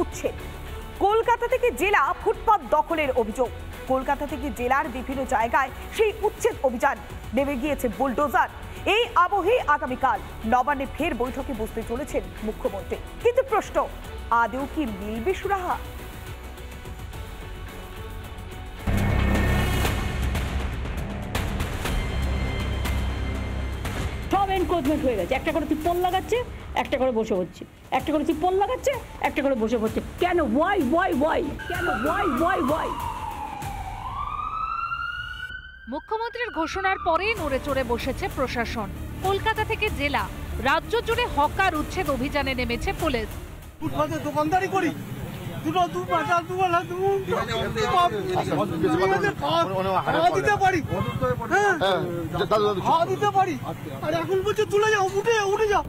উচ্ছেদ। কলকাতা থেকে জেলা ফুটপাত দখলের অভিযোগ। কলকাতা থেকে জেলার বিভিন্ন জায়গায় সেই উচ্ছেদ অভিযান নেমে গিয়েছে বুলডোজার। এই আবহে আগামীকাল নবান্নে ফের বৈঠকে বসতে চলেছেন মুখ্যমন্ত্রী। কিন্তু প্রশ্ন, আদৌ কি মিলবে সুরাহা? সব এনক্রোচমেন্ট হয়ে গেছে। একটা করে ত্রিপল লাগাচ্ছে, একটা করে বসে হচ্ছে, একটা করে ত্রিপল লাগাচ্ছে, একটা করে বসে হচ্ছে। কেন? ওয়াই কেন? ওয়াই? মুখ্যমন্ত্রীর ঘোষণার পরেই নড়ে চড়ে বসেছে প্রশাসন। কলকাতা থেকে জেলা, রাজ্য জুড়ে হকার উচ্ছেদ অভিযানে নেমেছে পুলিশ। ফুটপাতে দোকানদারি করি, দিতে পারি, দিতে পারি, আর এখন বলছে তুলে যাও, উঠে যাও।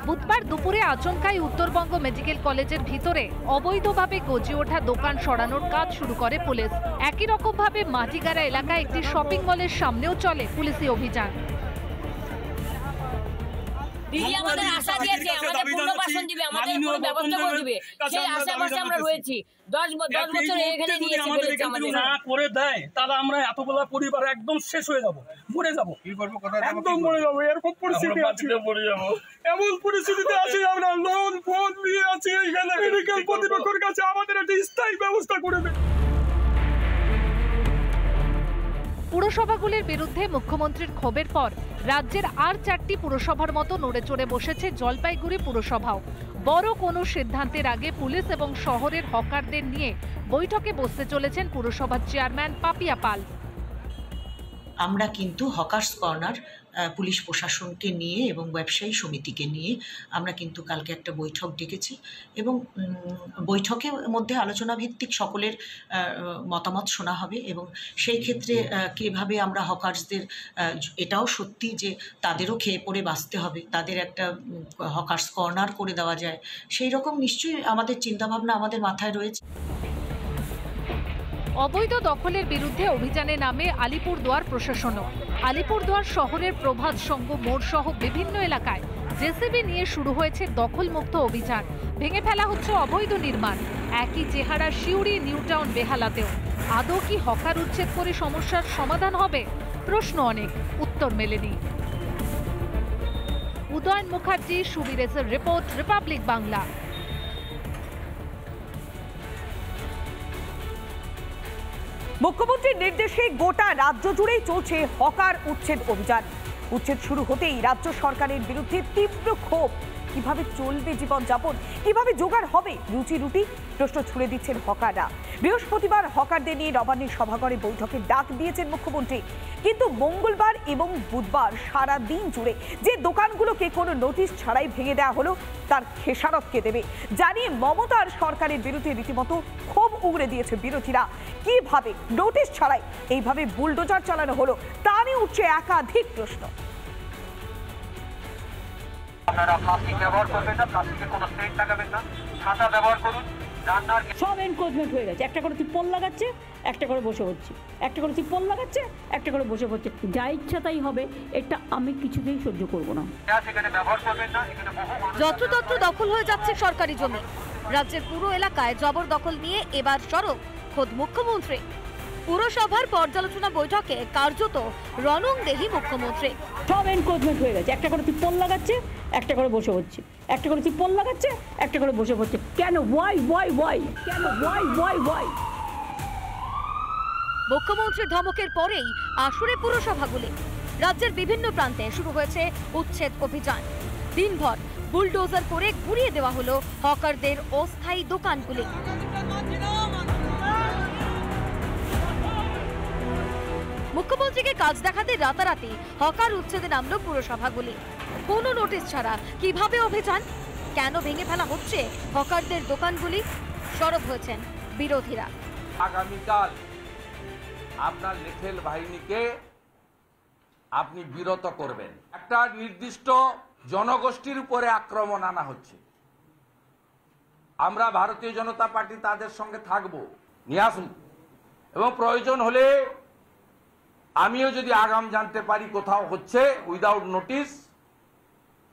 বুধবার দুপুরে আচমকাই উত্তরবঙ্গ মেডিকেল কলেজের ভিতরে অবৈধভাবে গজে ওঠা দোকান সরানোর কাজ শুরু করে পুলিশ। একই রকম ভাবে মাটিগাড়া এলাকায় একটি শপিং মলের সামনেও চলে পুলিশি অভিযান। দিদি আমাদের আশা দিয়েছে, আমাদের পুনর্বাসন দিবে, আমাদের পুরো ব্যবস্থা করে দিবে, সেই আশাবাসে আমরা রয়েছি। 10 বছর এখানে নিয়েছে বলেছে, আমাদের না করে দেয় তাহলে আমরা এতগুলা পরিবার একদম শেষ হয়ে যাব, মরে যাব, কি করব, একদম মরে যাব। এরকম পরিস্থিতি আছে, মরে যাব, এমন পরিস্থিতিতে আছি আমরা। লোন ফোন নিয়ে আছি এখানে, মেডিকেল কর্তৃপক্ষের কাছে আমাদের একটা স্থায়ী ব্যবস্থা করে দেয়। পুরসভাগুলির বিরুদ্ধে মুখ্যমন্ত্রীর ক্ষোভের পর রাজ্যের আর 4টি পুরসভার মতো নড়ে চড়ে বসেছে জলপাইগুড়ি পুরসভাও। বড় কোনো সিদ্ধান্তের আগে পুলিশ এবং শহরের হকারদের নিয়ে বৈঠকে বসতে চলেছেন পুরসভার চেয়ারম্যান পাপিয়া পাল। আমরা কিন্তু হকার্স কর্নার পুলিশ প্রশাসনকে নিয়ে এবং ব্যবসায়ী সমিতিকে নিয়ে আমরা কিন্তু কালকে একটা বৈঠক ডেকেছি এবং বৈঠকের মধ্যে আলোচনা ভিত্তিক সকলের মতামত শোনা হবে এবং সেই ক্ষেত্রে কীভাবে আমরা হকার্সদের, এটাও সত্যি যে তাদেরও খেয়ে পড়ে বাঁচতে হবে, তাদের একটা হকার্স কর্নার করে দেওয়া যায়, সেই রকম নিশ্চয়ই আমাদের চিন্তাভাবনা আমাদের মাথায় রয়েছে। অবৈধ দখলের বিরুদ্ধে অভিযানে নামে আলিপুরদুয়ার প্রশাসনও। আলিপুরদুয়ার শহরের প্রভাত সংঘ মোড় সহ বিভিন্ন এলাকায় জেসিবি নিয়ে শুরু হয়েছে দখলমুক্ত অভিযান। ভেঙে ফেলা হচ্ছে অবৈধ নির্মাণ। একই চেহারা সিউড়ি, নিউটাউন, বেহালাতেও। আদৌ কি হকার উচ্ছেদ করে সমস্যার সমাধান হবে? প্রশ্ন অনেক, উত্তর মেলেনি। উদয়ন মুখার্জি, সুবীরের রিপোর্ট, রিপাবলিক বাংলা। মুখ্যমন্ত্রীর নির্দেশে গোটা রাজ্য জুড়েই চলছে হকার উচ্ছেদ অভিযান। উচ্ছেদ শুরু হতেই রাজ্য সরকারের বিরুদ্ধে তীব্র ক্ষোভ। কিভাবে চলবে জীবনযাপন, কিভাবে জোগাড় হবে রুটি রুটি, প্রশ্ন ছুড়ে দিচ্ছেন হকাররা। বৃহস্পতিবার হকারদের নিয়ে নবান্নের সভাঘরে বৈঠকের ডাক দিয়েছেন মুখ্যমন্ত্রী। কিন্তু মঙ্গলবার এবং বুধবার সারা দিন জুড়ে যে দোকানগুলোকে কোনো নোটিশ ছাড়াই ভেঙে দেওয়া হলো তার খেসারত কে দেবে জানিয়ে মমতার সরকারের বিরুদ্ধে রীতিমতো ক্ষোভ উগড়ে দিয়েছে বিরোধীরা। কিভাবে নোটিশ ছাড়াই এইভাবে বুলডোজার চালানো হলো তা নিয়ে উঠছে একাধিক প্রশ্ন। আপনারা প্লাস্টিক ব্যবহার করবেন না, প্লাস্টিকের কোনো স্টেট লাগাবেন না, ছাতা ব্যবহার করুন। সব এনক্রোচমেন্ট হয়ে গেছে। একটা করে ত্রিপল লাগাচ্ছে, একটা করে বসে হচ্ছে, একটা করে ত্রিপল লাগাচ্ছে, একটা করে বসে হচ্ছে। যা ইচ্ছা তাই হবে, এটা আমি কিছুতেই সহ্য করব না। এখানে ব্যবহার করবেন না, এখানে যত্রতত্র দখল হয়ে যাচ্ছে সরকারি জমি। রাজ্যের পুরো এলাকায় জবরদখল নিয়ে এবার সরব খোদ মুখ্যমন্ত্রী। পুরসভার পর্যালোচনা বৈঠকে কার্যত রণংদেহী মুখ্যমন্ত্রী। সব এনক্রোচমেন্ট হয়ে গেছে। একটা করে ত্রিপল লাগাচ্ছে, একটা করে বসে হচ্ছে, একটা করে ত্রিপল লাগাচ্ছে, একটা করে বসে হচ্ছে। কেন? ওয়াই কেন? ওয়াই? মুখ্যমন্ত্রীর ধমকের পরেই আসরে পুরসভাগুলি। রাজ্যের বিভিন্ন প্রান্তে শুরু হয়েছে উচ্ছেদ অভিযান। দিনভর বুলডোজার করে ঘুরিয়ে দেওয়া হলো হকারদের অস্থায়ী দোকানগুলি। মুখ্যমন্ত্রীকে কাজ দেখাতে রাতারাতি হকার উচ্ছেদে নামলো পুরসভাগুলি। কোনো নোটিশ ছাড়া কিভাবে অভিযান? কেন ভেঙে ফেলা হচ্ছে হকারদের দোকানগুলি? সরব হয়েছেন বিরোধীরা। আগামীকাল আপনার লেঠেল বাহিনীকে আপনি বিরত করবেন। একটা নির্দিষ্ট জনগোষ্ঠীর উপরে আক্রমণ আনা হচ্ছে। আমরা ভারতীয় জনতা পার্টি তাদের সঙ্গে থাকব, নিয়ে আসুন এবং প্রয়োজন হলে আমিও যদি আগাম জানতে পারি কোথাও হচ্ছে উইদাউট নোটিস,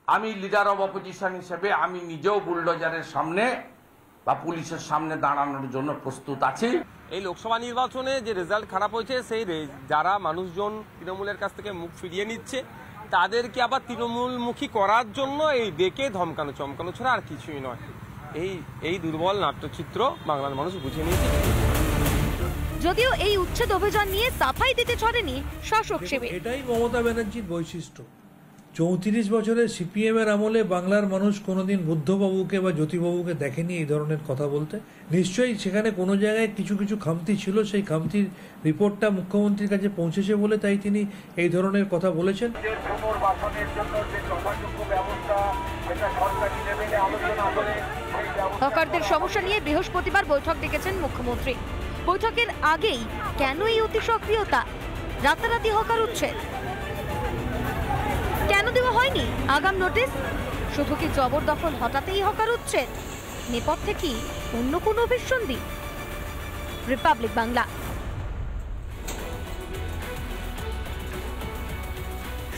আমি লিডার অব অপোজিশন হিসেবে আমি নিজেও বুলডোজারের সামনে বা পুলিশের সামনে দাঁড়ানোর জন্য প্রস্তুত আছি। এই লোকসভা নির্বাচনে যে রেজাল্ট খারাপ হয়েছে, সেই যারা মানুষজন তৃণমূলের কাছ থেকে মুখ ফিরিয়ে নিচ্ছে তাদেরকে আবার তৃণমূলমুখী করার জন্য এই ডেকে ধমকানো চমকানো ছাড়া আর কিছুই নয়। এই দুর্বল নাট্যচিত্র বাংলার মানুষ বুঝে নিয়েছে। যদিও এই উচ্ছেদ অভিযান নিয়ে সাফাই দিতে ছড়েনি শাসক শিবির। এটাই মমতা ব্যানার্জির বৈশিষ্ট্য। 34 বছরের সিপিএম এর আমলে বাংলার মানুষ কোনোদিন বুদ্ধবাবুকে বা জ্যোতিবাবুকে দেখেনি এই ধরনের কথা বলতে। নিশ্চয়ই সেখানে কোনো জায়গায় কিছু কিছু খামতি ছিল, সেই খামতির রিপোর্টটা মুখ্যমন্ত্রীর কাছে পৌঁছেছে বলে তাই তিনি এই ধরনের কথা বলেছেন। হকারদের সমস্যা নিয়ে বৃহস্পতিবার বৈঠক ডেকেছেন মুখ্যমন্ত্রী। বৈঠকের আগেই কেন এই অতি সক্রিয়তা? রাতারাতি হকার উচ্ছেদ কেন দেওয়া হয়নি আগাম নোটিশ? শুধু কি জবরদখল হঠাতেই হকার উচ্ছেদ? নেপথ্যে কি অন্য কোনো অভিসন্ধি? রিপাবলিক বাংলা।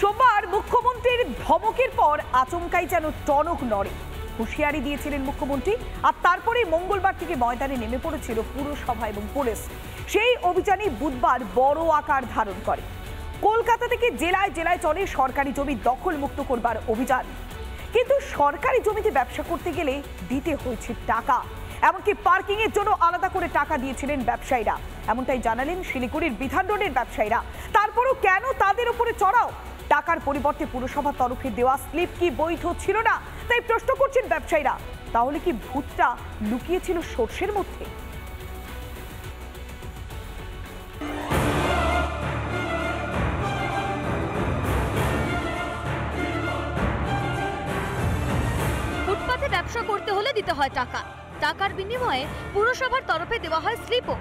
সোমবার মুখ্যমন্ত্রীর ধমকের পর আচমকাই যেন টনক নড়ে। হুঁশিয়ারি দিয়েছিলেন মুখ্যমন্ত্রী, আর তারপরে মঙ্গলবার থেকে ময়দানে নেমে পড়েছিল পুরসভা এবং পুলিশ। সেই অভিযানে বুধবার বড় আকার ধারণ করে। কলকাতা থেকে জেলায় জেলায় চলে সরকারি জমি দখল মুক্ত করবার অভিযান। কিন্তু সরকারি জমিতে ব্যবসা করতে গেলে দিতে হয়েছে টাকা, এমনকি পার্কিং এর জন্য আলাদা করে টাকা দিয়েছিলেন ব্যবসায়ীরা। এমনটাই জানালেন শিলিগুড়ির বিধান রোডের ব্যবসায়ীরা। তারপরও কেন তাদের উপরে চড়াও? টাকার পরিবর্তে পুরসভার তরফে দেওয়া স্লিপ কি বৈধ ছিল না, তাই প্রশ্ন করছেন ব্যবসায়ীরা। তাহলে কি ভূতটা লুকিয়েছিল সর্ষের মধ্যে? ফুটপাতে ব্যবসা করতে হলে দিতে হয় টাকা, টাকার বিনিময়ে পুরসভার তরফে দেওয়া হয় স্লিপও।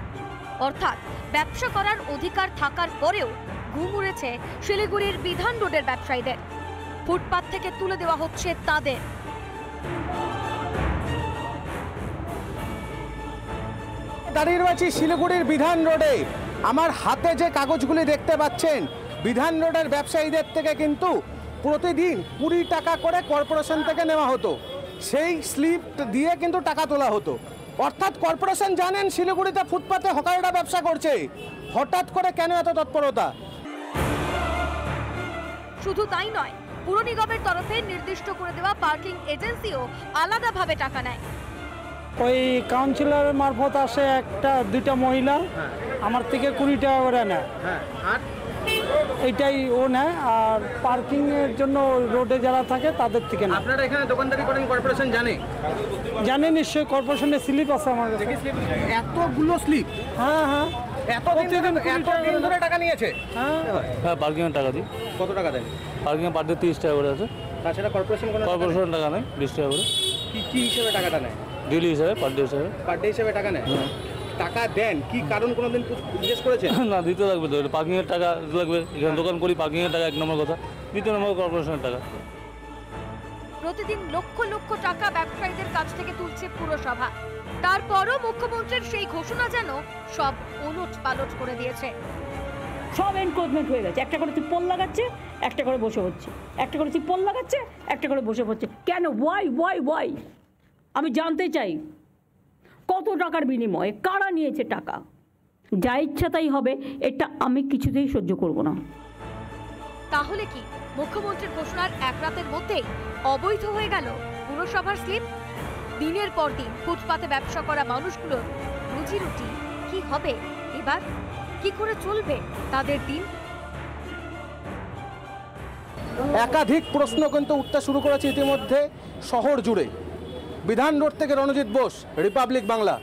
অর্থাৎ ব্যবসা করার অধিকার থাকার পরেও ঘুম উড়েছে শিলিগুড়ির বিধান রোডের ব্যবসায়ীদের। ফুটপাত থেকে তুলে দেওয়া হচ্ছে তাদের। দাঁড়িয়ে রয়েছি শিলিগুড়ির বিধান রোডে। আমার হাতে যে কাগজগুলি দেখতে পাচ্ছেন, বিধান রোডের ব্যবসায়ীদের থেকে কিন্তু প্রতিদিন 20 টাকা করে কর্পোরেশন থেকে নেওয়া হতো। সেই স্লিপ দিয়ে কিন্তু টাকা তোলা হতো। অর্থাৎ কর্পোরেশন জানেন শিলিগুড়িতে ফুটপাতে হকাররা ব্যবসা করছে। হঠাৎ করে কেন এত তৎপরতা? শুধু তাই নয়, পুর নিগমের তরফে নির্দিষ্ট করে দেওয়া পার্কিং এজেন্সিও আলাদাভাবে টাকা নেয়। ওই কাউন্সিলরের মারফত আসে দুইটা মহিলা, আমার থেকে 20 টাকা করে নেয়। আর এইটাই ও নেয়। আর পার্কিং এর জন্য রোডে যারা থাকে তাদের থেকে নেয়। আপনারা এখানে দোকানদারি করেন, কর্পোরেশন জানে নিশ্চয়ই। কর্পোরেশনের স্লিপ আছে আমার কাছে। এতগুলো স্লিপ? হ্যাঁ। এতদিন ধরে টাকা নিয়েছে? হ্যাঁ, পার্কিং এর টাকা দিই। কত টাকা দেন? পার্কিং এর পার ডে 30 টাকা করে আছে। তাছাড়া কর্পোরেশন টাকা নেয় 20 টাকা করে। কি হিসেবে টাকাটা নেয়? ডেইলি হিসাবে, পার ডে হিসাবে টাকা নেয়। টাকা দেন কি কারণ কোনোদিন জিজ্ঞেস করেছেন? না, দিতে লাগবে তো। পার্কিং এর টাকা লাগবে, এখানে দোকান করি, পার্কিং এর টাকা 1 নম্বর কথা। 2 নম্বর কর্পোরেশনের টাকা। প্রতিদিন লক্ষ লক্ষ টাকা ব্যবসায়ীদের কাছ থেকে তুলছে পুরসভা। তারপরও মুখ্যমন্ত্রীর সেই ঘোষণা যেন সব ওলট পালট করে দিয়েছে। সব এনক্রোচমেন্ট হয়ে গেছে। একটা করে তিরপল লাগাচ্ছে, একটা করে বসে হচ্ছে। একটা করে তিরপল লাগাচ্ছে, একটা করে বসে হচ্ছে। কেন? ওয়াই? আমি জানতে চাই কত টাকার বিনিময়ে কারা নিয়েছে টাকা। যা ইচ্ছা তাই হবে, এটা আমি কিছুতেই সহ্য করব না। তাহলে কি মুখ্যমন্ত্রীর ঘোষণার এক রাতের মধ্যেই অবৈধ হয়ে গেল পুরসভার স্লিপ? দিনের পর দিন ফুটপাতে ব্যবসা করা মানুষগুলোর রুজি রুটি কি হবে? এবার কি করে চলবে তাদের দিন? একাধিক প্রশ্ন কিন্তু উঠতে শুরু করেছে ইতিমধ্যে শহর জুড়ে। বিধান রোড থেকে রণজিৎ বোস, রিপাবলিক বাংলা।